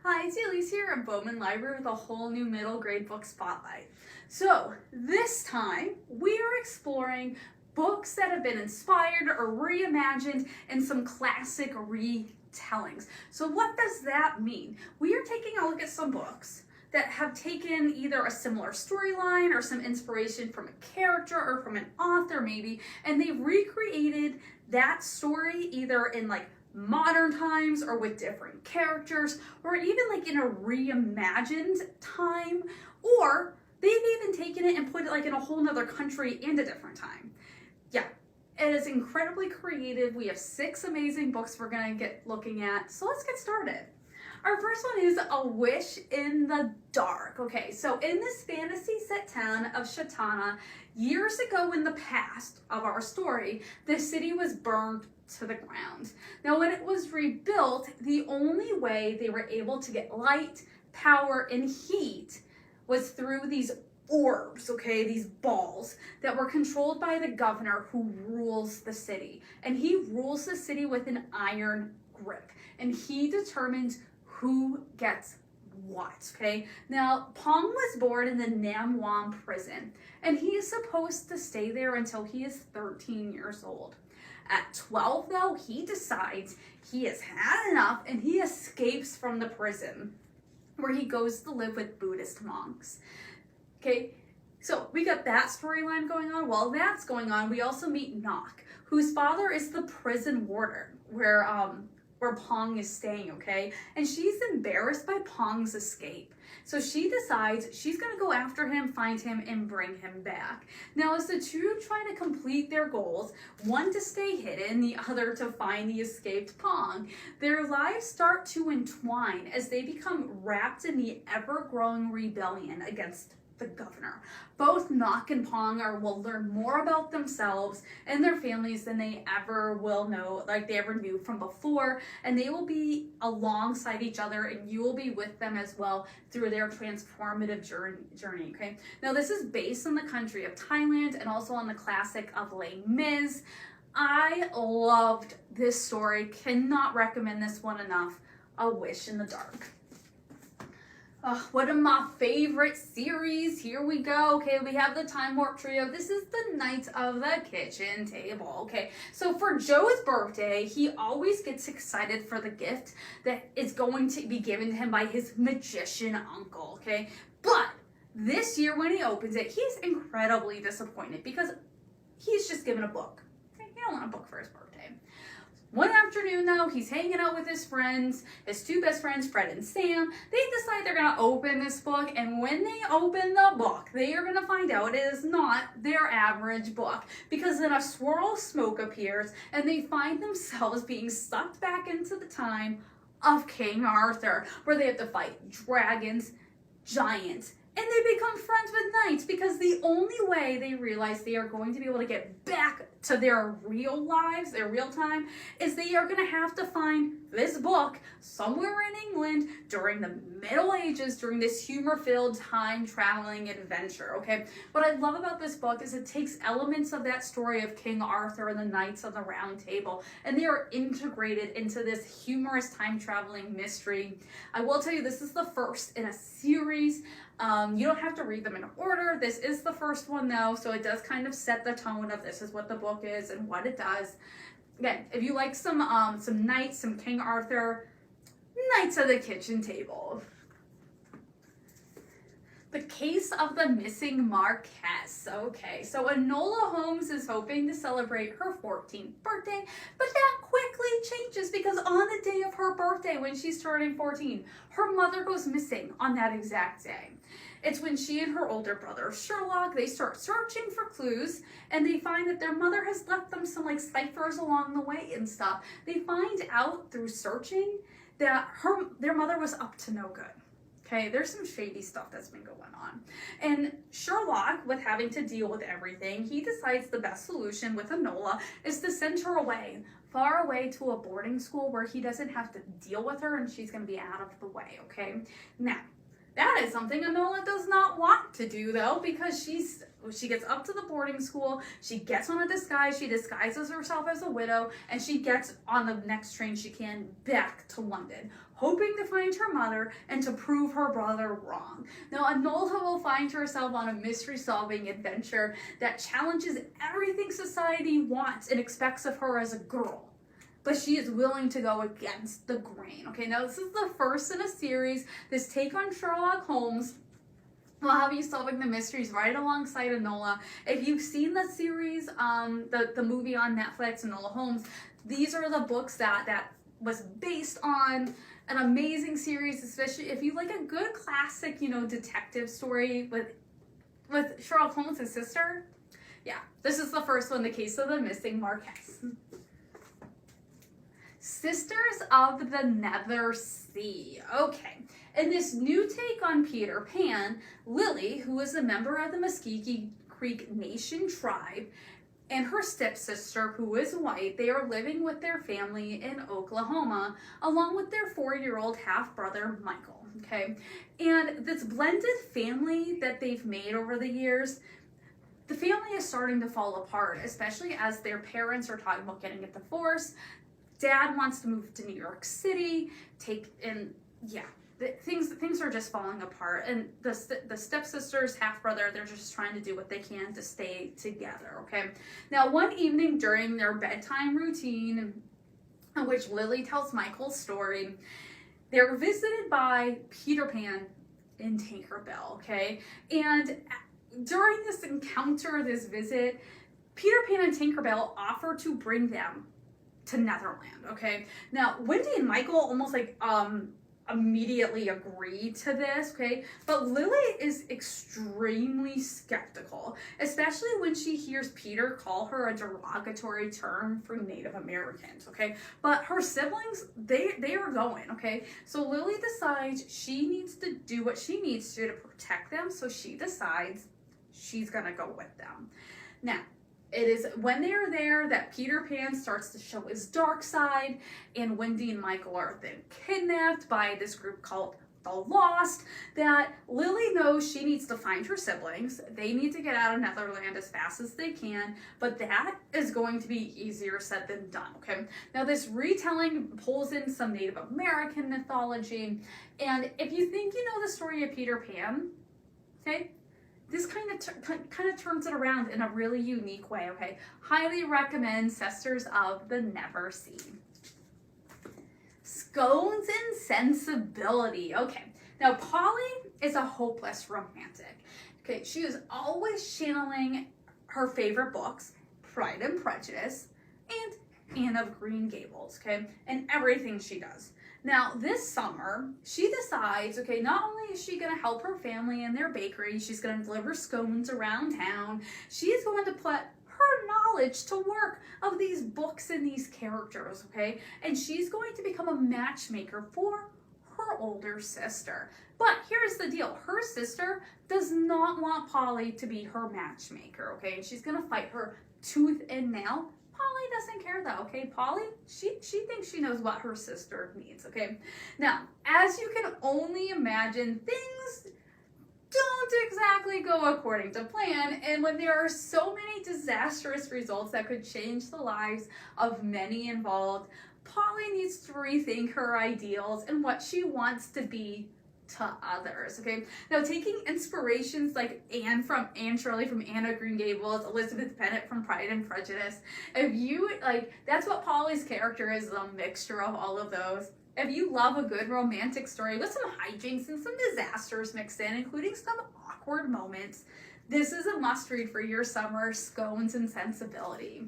Hi, it's Elise here at Bowman Library with a whole new middle grade book spotlight. So this time we are exploring books that have been inspired or reimagined in some classic retellings. So what does that mean? We are taking a look at some books that have taken either a similar storyline or some inspiration from a character or from an author maybe, and they've recreated that story either in modern times or with different characters, or even in a reimagined time, or they've even taken it and put it in a whole nother country and a different time. Yeah, it is incredibly creative. We have 6 amazing books we're gonna get looking at, so let's get started. Our first one is A Wish in the Dark. Okay, so in this fantasy set town of Shatana, years ago in the past of our story, the city was burned to the ground. Now, when it was rebuilt, the only way they were able to get light, power, and heat was through these orbs, okay, these balls that were controlled by the governor who rules the city. And he rules the city with an iron grip, and he determines who gets what, okay? Now, Pong was born in the Nam Wam prison, and he is supposed to stay there until he is 13 years old. At 12, though, he decides he has had enough and he escapes from the prison, where he goes to live with Buddhist monks. Okay, so we got that storyline going on. While that's going on, we also meet Nock, whose father is the prison warden, where Pong is staying, okay? And she's embarrassed by Pong's escape. So she decides she's gonna go after him, find him, and bring him back. Now, as the two try to complete their goals, one to stay hidden, the other to find the escaped Pong, their lives start to entwine as they become wrapped in the ever-growing rebellion against the governor. Both Nock and Pong will learn more about themselves and their families than they ever will know, they ever knew from before, and they will be alongside each other, and you will be with them as well through their transformative journey. Okay, now this is based on the country of Thailand and also on the classic of Les Mis. I loved this story, cannot recommend this one enough. A Wish in the Dark. One of my favorite series. Here we go. Okay, we have the Time Warp Trio. This is the Knights of the Kitchen Table. Okay, so for Joe's birthday, he always gets excited for the gift that is going to be given to him by his magician uncle. Okay, but this year when he opens it, he's incredibly disappointed because he's just given a book. Okay, he don't want a book for his birthday. One afternoon, though, he's hanging out with his friends, his 2 best friends, Fred and Sam. They decide they're going to open this book, and when they open the book, they are going to find out it is not their average book, because then a swirl of smoke appears, and they find themselves being sucked back into the time of King Arthur, where they have to fight dragons, giants, and they become friends with knights, because the only way they realize they are going to be able to get back to their real lives, their real time, is they are going to have to find this book somewhere in England during the Middle Ages, during this humor-filled time-traveling adventure, okay? What I love about this book is it takes elements of that story of King Arthur and the Knights of the Round Table, and they are integrated into this humorous time-traveling mystery. I will tell you, this is the first in a series. You don't have to read them in order. This is the first one, though, so it does kind of set the tone of this is what the book is and what it does. Again, if you like some knights, some King Arthur, Knights of the Kitchen Table. The Case of the Missing Marquess. Okay, so Enola Holmes is hoping to celebrate her 14th birthday, but that quickly changes because on the day of her birthday, when she's turning 14, her mother goes missing on that exact day. It's when she and her older brother, Sherlock, they start searching for clues, and they find that their mother has left them some ciphers along the way and stuff. They find out through searching that their mother was up to no good. Okay, there's some shady stuff that's been going on. And Sherlock, with having to deal with everything, he decides the best solution with Enola is to send her away, far away to a boarding school where he doesn't have to deal with her and she's going to be out of the way, okay? Now, That is something Enola does not want to do, though, because she gets up to the boarding school, she gets on a disguise, she disguises herself as a widow, and she gets on the next train she can back to London, hoping to find her mother and to prove her brother wrong. Now, Enola will find herself on a mystery-solving adventure that challenges everything society wants and expects of her as a girl. But she is willing to go against the grain. Okay, now this is the first in a series. This take on Sherlock Holmes will have you solving the mysteries right alongside Enola. If you've seen the series, the movie on Netflix, Enola Holmes, these are the books that was based on an amazing series, especially if you like a good classic, detective story with Sherlock Holmes' sister. Yeah, this is the first one, The Case of the Missing Marquess. Sisters of the Nether Sea. Okay, in this new take on Peter Pan, Lily, who is a member of the Muskegee Creek Nation tribe, and her stepsister, who is white, they are living with their family in Oklahoma, along with their 4-year-old half-brother, Michael, okay? And this blended family that they've made over the years, the family is starting to fall apart, especially as their parents are talking about getting a divorce. Dad wants to move to New York City, things are just falling apart. And the stepsisters, half-brother, they're just trying to do what they can to stay together, okay? Now, one evening during their bedtime routine, in which Lily tells Michael's story, they're visited by Peter Pan and Tinkerbell, okay? And during this encounter, this visit, Peter Pan and Tinkerbell offer to bring them to Netherland, okay? Now, Wendy and Michael almost immediately agree to this, okay? But Lily is extremely skeptical, especially when she hears Peter call her a derogatory term for Native Americans, okay? But her siblings, they are going, okay? So Lily decides she needs to do what she needs to protect them, so she decides she's gonna go with them. Now, it is when they are there that Peter Pan starts to show his dark side, and Wendy and Michael are then kidnapped by this group called the Lost, that Lily knows she needs to find her siblings. They need to get out of Netherland as fast as they can, but that is going to be easier said than done, okay? Now, this retelling pulls in some Native American mythology, and if you think you know the story of Peter Pan, okay, this kind of turns it around in a really unique way, okay? Highly recommend Sisters of the Nether Sea. Scones and sensibility. Okay, now Polly is a hopeless romantic. Okay, she is always channeling her favorite books, Pride and Prejudice, and Anne of Green Gables, okay? And everything she does. Now, this summer, she decides, okay, not only is she going to help her family in their bakery, she's going to deliver scones around town, she's going to put her knowledge to work of these books and these characters, okay? And she's going to become a matchmaker for her older sister. But here's the deal. Her sister does not want Polly to be her matchmaker, okay? And she's going to fight her tooth and nail. Polly doesn't care though, okay? Polly, she thinks she knows what her sister needs, okay? Now, as you can only imagine, things don't exactly go according to plan, and when there are so many disastrous results that could change the lives of many involved, Polly needs to rethink her ideals and what she wants to be to others, okay? Now, taking inspirations like Anne Shirley from Anne of Green Gables, Elizabeth Bennet from Pride and Prejudice, if you, that's what Polly's character is a mixture of all of those. If you love a good romantic story with some hijinks and some disasters mixed in, including some awkward moments, this is a must-read for your summer, Scones and Sensibility.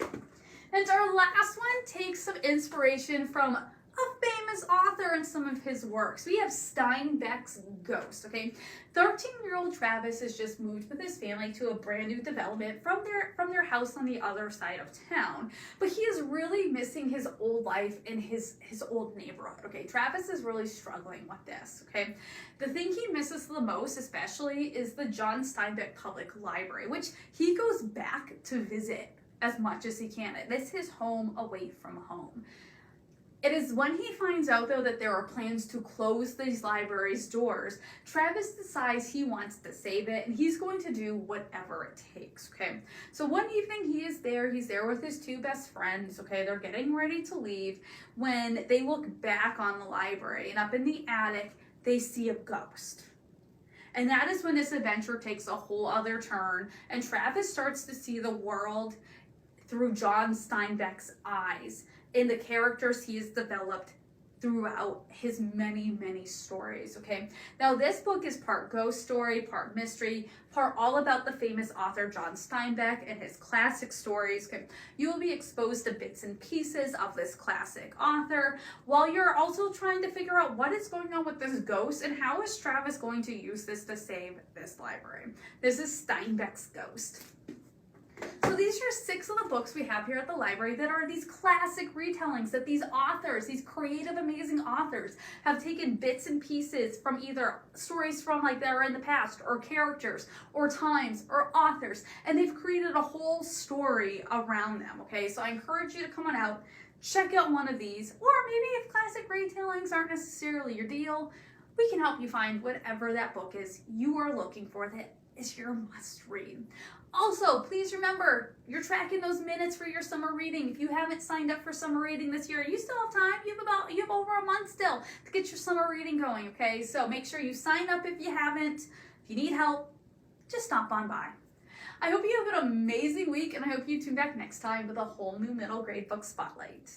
And our last one takes some inspiration from a famous author and some of his works. We have Steinbeck's Ghost, okay? 13-year-old Travis has just moved with his family to a brand new development from their house on the other side of town. But he is really missing his old life in his old neighborhood, okay? Travis is really struggling with this, okay? The thing he misses the most, especially, is the John Steinbeck Public Library, which he goes back to visit as much as he can. It's his home away from home. It is when he finds out, though, that there are plans to close these libraries' doors, Travis decides he wants to save it, and he's going to do whatever it takes, okay? So one evening he's there with his two best friends, okay? They're getting ready to leave when they look back on the library, and up in the attic, they see a ghost. And that is when this adventure takes a whole other turn, and Travis starts to see the world through John Steinbeck's eyes in the characters he has developed throughout his many, many stories, okay? Now, this book is part ghost story, part mystery, part all about the famous author John Steinbeck and his classic stories. Okay? You will be exposed to bits and pieces of this classic author, while you're also trying to figure out what is going on with this ghost and how is Travis going to use this to save this library. This is Steinbeck's Ghost. So these are 6 of the books we have here at the library that are these classic retellings that these authors, these creative, amazing authors, have taken bits and pieces from either stories from like that are in the past, or characters, or times, or authors, and they've created a whole story around them, okay? So I encourage you to come on out, check out one of these, or maybe if classic retellings aren't necessarily your deal, we can help you find whatever that book is you are looking for that is your must read. Also, please remember, you're tracking those minutes for your summer reading. If you haven't signed up for summer reading this year, you still have time. You have over a month still to get your summer reading going, okay? So make sure you sign up if you haven't. If you need help, just stop on by. I hope you have an amazing week, and I hope you tune back next time with a whole new middle grade book spotlight.